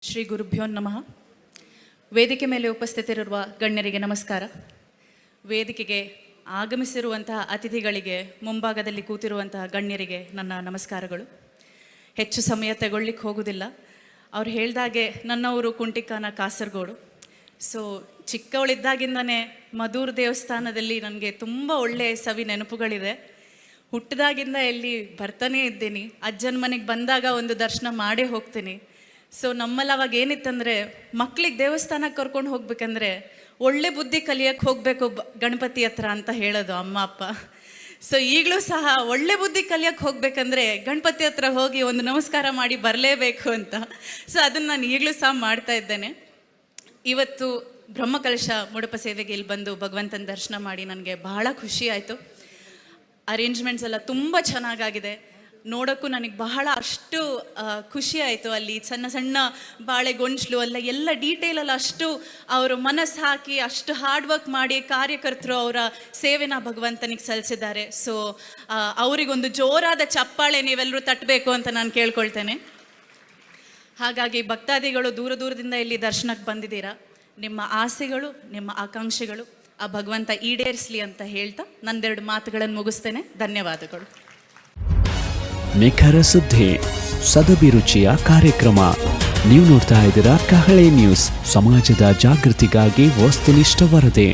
ಶ್ರೀ ಗುರುಭ್ಯೋ ನಮಃ. ವೇದಿಕೆ ಮೇಲೆ ಉಪಸ್ಥಿತರಿರುವ ಗಣ್ಯರಿಗೆ ನಮಸ್ಕಾರ. ವೇದಿಕೆಗೆ ಆಗಮಿಸಿರುವಂತಹ ಅತಿಥಿಗಳಿಗೆ, ಮುಂಭಾಗದಲ್ಲಿ ಕೂತಿರುವಂತಹ ಗಣ್ಯರಿಗೆ ನನ್ನ ನಮಸ್ಕಾರಗಳು. ಹೆಚ್ಚು ಸಮಯ ತಗೊಳ್ಳಿಕ್ಕೆ ಹೋಗೋದಿಲ್ಲ. ಅವ್ರು ಹೇಳ್ದಾಗೆ ನನ್ನವರು ಕುಂಟಿಕಾನ ಕಾಸರಗೋಡು. ಸೊ ಚಿಕ್ಕವಳಿದ್ದಾಗಿಂದನೇ ಮಧೂರ್ ದೇವಸ್ಥಾನದಲ್ಲಿ ನನಗೆ ತುಂಬ ಒಳ್ಳೆಯ ಸವಿ ನೆನಪುಗಳಿದೆ. ಹುಟ್ಟಿದಾಗಿಂದ ಎಲ್ಲಿ ಬರ್ತಾನೇ ಇದ್ದೀನಿ. ಅಜ್ಜನ ಮನೆಗೆ ಬಂದಾಗ ಒಂದು ದರ್ಶನ ಮಾಡೇ ಹೋಗ್ತೀನಿ. ಸೊ ನಮ್ಮಲ್ಲಿ ಅವಾಗ ಏನಿತ್ತಂದರೆ, ಮಕ್ಳಿಗೆ ದೇವಸ್ಥಾನಕ್ಕೆ ಕರ್ಕೊಂಡು ಹೋಗ್ಬೇಕಂದ್ರೆ ಒಳ್ಳೆ ಬುದ್ಧಿ ಕಲಿಯಕ್ಕೆ ಹೋಗಬೇಕು ಗಣಪತಿ ಹತ್ರ ಅಂತ ಹೇಳೋದು ಅಮ್ಮ ಅಪ್ಪ. ಸೊ ಈಗಲೂ ಸಹ ಒಳ್ಳೆ ಬುದ್ಧಿ ಕಲಿಯಕ್ಕೆ ಹೋಗ್ಬೇಕಂದ್ರೆ ಗಣಪತಿ ಹತ್ರ ಹೋಗಿ ಒಂದು ನಮಸ್ಕಾರ ಮಾಡಿ ಬರಲೇಬೇಕು ಅಂತ. ಸೊ ಅದನ್ನು ನಾನು ಈಗಲೂ ಸಹ ಮಾಡ್ತಾ ಇದ್ದೇನೆ. ಇವತ್ತು ಬ್ರಹ್ಮಕಲಶ ಮುಡುಪ ಸೇವೆಗೆ ಇಲ್ಲಿ ಬಂದು ಭಗವಂತನ ದರ್ಶನ ಮಾಡಿ ನನಗೆ ಬಹಳ ಖುಷಿ ಆಯಿತು. ಅರೇಂಜ್ಮೆಂಟ್ಸ್ ಎಲ್ಲ ತುಂಬ ಚೆನ್ನಾಗಾಗಿದೆ. ನೋಡೋಕ್ಕೂ ನನಗೆ ಬಹಳ ಅಷ್ಟು ಖುಷಿ ಆಯಿತು. ಅಲ್ಲಿ ಸಣ್ಣ ಸಣ್ಣ ಬಾಳೆ ಗೊಂಚಲು ಎಲ್ಲ ಡೀಟೇಲಲ್ಲಿ ಅಷ್ಟು ಅವರು ಮನಸ್ಸು ಹಾಕಿ ಅಷ್ಟು ಹಾರ್ಡ್ ವರ್ಕ್ ಮಾಡಿ ಕಾರ್ಯಕರ್ತರು ಅವರ ಸೇವೆನ ಭಗವಂತನಿಗೆ ಸಲ್ಲಿಸಿದ್ದಾರೆ. ಸೊ ಅವರಿಗೊಂದು ಜೋರಾದ ಚಪ್ಪಾಳೆ ನೀವೆಲ್ಲರೂ ತಟ್ಟಬೇಕು ಅಂತ ನಾನು ಕೇಳ್ಕೊಳ್ತೇನೆ. ಹಾಗಾಗಿ ಭಕ್ತಾದಿಗಳು ದೂರ ದೂರದಿಂದ ಇಲ್ಲಿ ದರ್ಶನಕ್ಕೆ ಬಂದಿದ್ದೀರಾ. ನಿಮ್ಮ ಆಸೆಗಳು, ನಿಮ್ಮ ಆಕಾಂಕ್ಷೆಗಳು ಆ ಭಗವಂತ ಈಡೇರಿಸಲಿ ಅಂತ ಹೇಳ್ತಾ ನಂದೆರಡು ಮಾತುಗಳನ್ನು ಮುಗಿಸ್ತೇನೆ. ಧನ್ಯವಾದಗಳು. ನಿಖರ ಸುದ್ದಿ, ಸದಭಿರುಚಿಯ ಕಾರ್ಯಕ್ರಮ. ನೀವು ನೋಡ್ತಾ ಇದ್ದೀರಾ ಕಹಳೆ ನ್ಯೂಸ್, ಸಮಾಜದ ಜಾಗೃತಿಗಾಗಿ ವಸ್ತುನಿಷ್ಠ ವರದಿ.